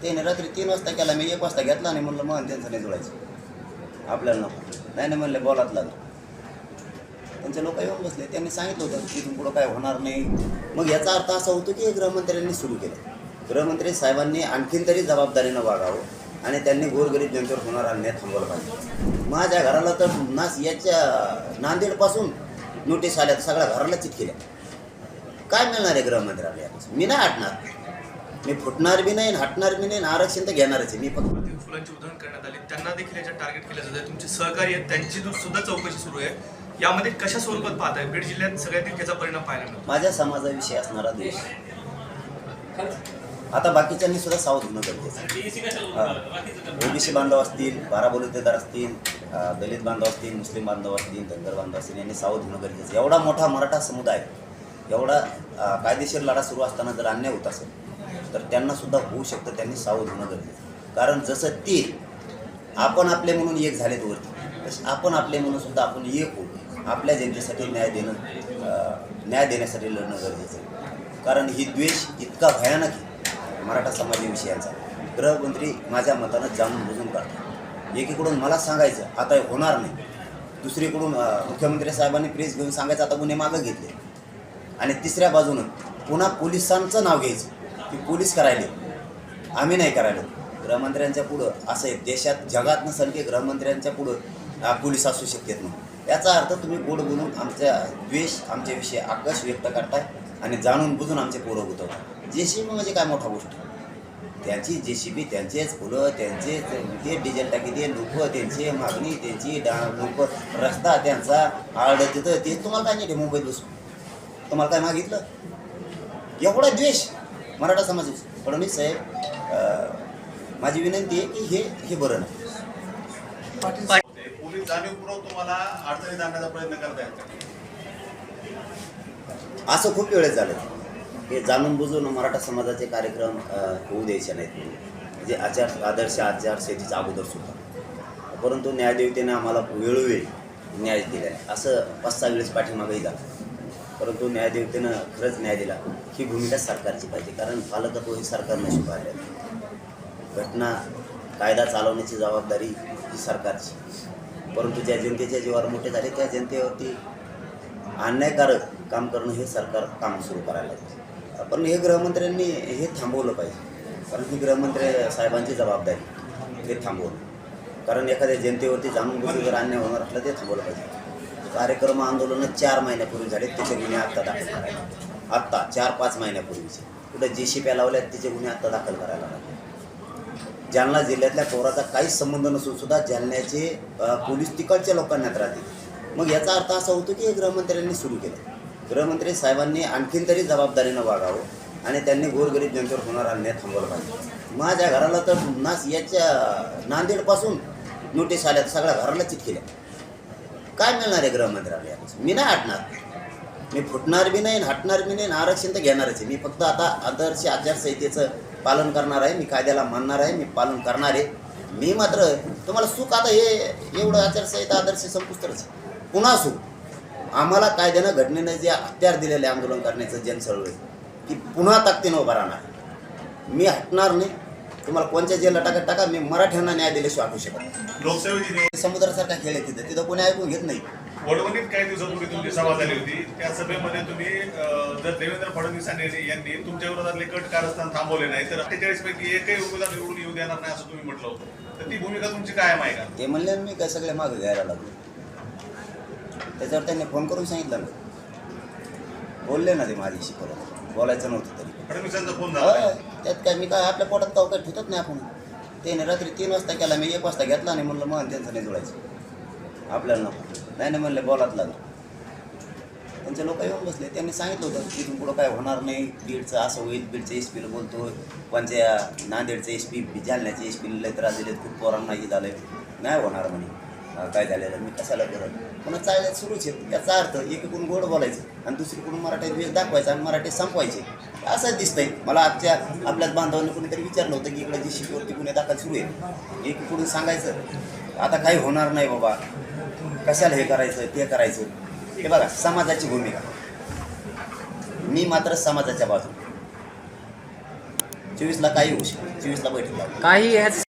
त्याने रात्री 3 वाजता केला, मी 1 वाजता घेतला नाही. म्हणलं मग त्यांचं नाही जुळायचं आपल्याला नको. नाही म्हणले बोलात लागलं. त्यांचे लोक येऊन बसले, त्यांनी सांगितलं होतं की इथून पुढं काय होणार नाही. मग याचा अर्थ असा होतो की गृहमंत्र्यांनी सुरू केलं. गृहमंत्री साहेबांनी आणखीन तरी जबाबदारीनं वागावं आणि त्यांनी गोरगरीब जनतेवर होणारा अन्याय थांबवला पाहिजे. माझ्या घराला तर नास याच्या नांदेडपासून नोटीस आल्या, सगळ्या घराला चिटकेल्या. काय मिळणार आहे गृहमंत्र्याला यापासून? मी नाही हटणार, मी फुटणार बी नाही, हटणार बी नाही, आरक्षण तर घेणारच आहे मी. फक्त फुलांची उधळण करण्यात आली, त्यांना देखील याच्या टार्गेट केलं जातं. तुमचे सहकारी आहेत, त्यांची सुद्धा चौकशी सुरू आहे. यामध्ये कशा स्वरूपात पाहत आहे? बीड जिल्ह्यात सगळ्यात त्याचा परिणाम पाहायला मिळतो. माझ्या समाजाविषयी असणारा देश आता बाकीच्यांनी सुद्धा सावध होणं गरजेचं आहे. ओबीसी बांधव असतील, 12 बलुतेदार असतील, दलित बांधव असतील, मुस्लिम बांधव असतील, धनगर बांधव असतील, यांनी सावध होणं गरजेचं. एवढा मोठा मराठा समुदाय, एवढा कायदेशीर लढा सुरू असताना जर अन्याय होत असेल तर त्यांना सुद्धा होऊ शकतं. त्यांनी सावध होणं गरजेचं. कारण जसं ते आपण आपले म्हणून एक झालेत वरती, तसं आपण आपले म्हणून सुद्धा आपण एक होऊ. आपल्या जनतेसाठी न्याय देण्यासाठी लढणं गरजेचं आहे. कारण ही द्वेष इतका भयानक आहे मराठा समाजाविषयीचा. गृहमंत्री माझ्या मतानं जाणून बुजून काढतात. एकीकडून मला सांगायचं आता होणार नाही, दुसरीकडून मुख्यमंत्री साहेबांनी प्रेस घेऊन सांगायचं आता गुन्हे मागं घेतले, आणि तिसऱ्या बाजूनं पुन्हा पोलिसांचं नाव घ्यायचं की पोलीस करायले, आम्ही नाही करायला. गृहमंत्र्यांच्या पुढं असं आहे, देशात जगात नसेल की गृहमंत्र्यांच्या पुढं पोलीस असू शकतात नाही. याचा अर्थ तुम्ही गोड बोलून आमच्या द्वेष, आमच्याविषयी आकर्ष व्यक्त करताय आणि जाणून बुजून आमचे पोरं गुतवताय. JCB म्हणजे काय मोठा गोष्ट? त्यांची JCB, त्यांचेच फुलं, त्यांचेच ते डिझेल टाकी, ते लोक, त्यांची मागणी, त्यांची लोक, रस्ता त्यांचा आळड तिथं, ते तुम्हाला काय नाही मुंबईत बसून तुम्हाला काय मागितलं? एवढा द्वेष मराठा समाज. फडणवीस साहेब, माझी विनंती आहे की हे बरं नाही. पोलीस जाणीवपूर्वक तुम्हाला अडचणीत आणण्याचा प्रयत्न करतायत. असं खूप वेळेस झालं हे जाणून बुजून मराठा समाजाचे कार्यक्रम होऊ द्यायचे नाहीत, म्हणजे आदर्श आचारसंहितेच्या अगोदर सुद्धा. परंतु न्यायदेवतेने आम्हाला वेळोवेळी न्याय दिला आहे. असं 5-6 वेळेस पाठीमागंही झालं, परंतु न्यायदेवतेनं खरंच न्याय दिला. ही भूमिका सरकारची पाहिजे, कारण पालकत्व ही सरकारनं स्वीकारले. घटना कायदा चालवण्याची जबाबदारी ही सरकारची. परंतु ज्या जनतेच्या जीवावर मोठे झाले त्या जनतेवरती अन्यायकारक काम करणं हे सरकार काम सुरू करायला लागतं. पण हे गृहमंत्र्यांनी हे थांबवलं पाहिजे, कारण ही गृहमंत्री साहेबांची जबाबदारी हे थांबवलं. कारण एखाद्या जनतेवरती जाणून बुजून जर अन्याय होणार असलं ते थांबवलं पाहिजे. कार्यक्रम आंदोलनं 4 महिन्यापूर्वी झाले, त्याचे गुन्हे आत्ता दाखल करायला, आत्ता 4-5 महिन्यापूर्वीचे कुठं JCB लावल्यात त्याचे गुन्हे आत्ता दाखल करायला लागले. जालना जिल्ह्यातल्या पोराचा काहीच संबंध नसून सुद्धा जालन्याचे पोलीस तिकडच्या लोकांना त्रास देते. मग याचा अर्थ असा होतो की गृहमंत्र्यांनी सुरू केलं. गृहमंत्री साहेबांनी आणखीन तरी जबाबदारीनं वागावं आणि त्यांनी गोरगरीब जनतेवर होणारा अन्याय थांबवला पाहिजे. माझ्या घराला तर नास याच्या नांदेडपासून नोटीस आल्या, सगळ्या घराला चिटकेल्या. काय मिळणार आहे गृहमंत्र्याला यापासून? मी नाही हटणार, मी फुटणार बी नाही, हटणार बी नाही, आरक्षण तर घेणारच आहे. मी फक्त आता आदर्श आचारसंहितेचं पालन करणार आहे, मी कायद्याला मानणार आहे, मी पालन करणार आहे. मी मात्र तुम्हाला सुख आता हे एवढं आचारसंहिता आदर्श संपुस्तरच पुन्हा सुख. आम्हाला कायद्यानं घटनेनं जे हत्यार दिलेलं आहे आंदोलन करण्याचं जनचळवळ की पुन्हा ताकदीनं उभा राहणार. मी हटणार नाही. तुम्हाला कोणत्या जेलला टाका, मी मराठ्यांना न्याय दिल्याशिवाय वाटू शकत नाही. लोकसेवेची समुद्रासारखा खेळ आहे तिथं कोणी ऐकून घेत नाही. वडवणीत काही दिवसापूर्वी तुमची सभा झाली होती. त्या सभेमध्ये तुम्ही जर देवेंद्र फडणवीस यांनी तुमच्या विरोधातले कट कारस्थान थांबवले नाही तर 48 पैकी एकही उमेदवार निवडून येऊ देणार नाही असं तुम्ही म्हटलं होतं. तर ती भूमिका तुमची कायम आहे का? ते म्हणले मी काय सगळे मागं घ्यायला लागलो. त्याच्यावर त्यांनी फोन करून सांगितलं ना, बोलले ना ते माझ्याशी, परत बोलायचं नव्हतं तरी फडणवीसांचा फोन झाला. त्यात काय मी काय आपल्या पोटात काव काय ठेवत नाही आपण. त्याने रात्री 3 वाजता केला, मी 1 वाजता घेतला नाही. म्हणलं मग त्यांचं नाही जुळायचं आपल्याला नको. नाही म्हणले बोलात लागलं. त्यांचे लोक येऊन बसले, त्यांनी सांगितलं होतं की इथून पुढं काय होणार नाही, बीडचं असं होईल, बीडचं SP बोलतो, कोणत्या नांदेडचं SP, जालन्याचे SP लय त्रास दिलेत, खूप पोरांनाही झालं, नाही होणार म्हणे. काय झालेलं मी कशाला करत. पुन्हा चालण्यात सुरूच आहेत. याचा अर्थ एकीकडून गोड बोलायचं आणि दुसरीकडून मराठी द्वेष दाखवायचा आणि मराठी संपवायचे. असंच दिसतंय मला. आपल्याच बांधवांनी कोणीतरी विचारलं होतं की इकडे JCB गुन्हे दाखल सुरू आहे. एकीकडून सांगायचं आता काही होणार नाही बाबा, कशाला हे करायचं ते करायचं. हे बघा समाजाची भूमिका, मी मात्र समाजाच्या बाजूने. 24ला काही होऊ शकते, 24ला बैठक लागली. काही ह्याचं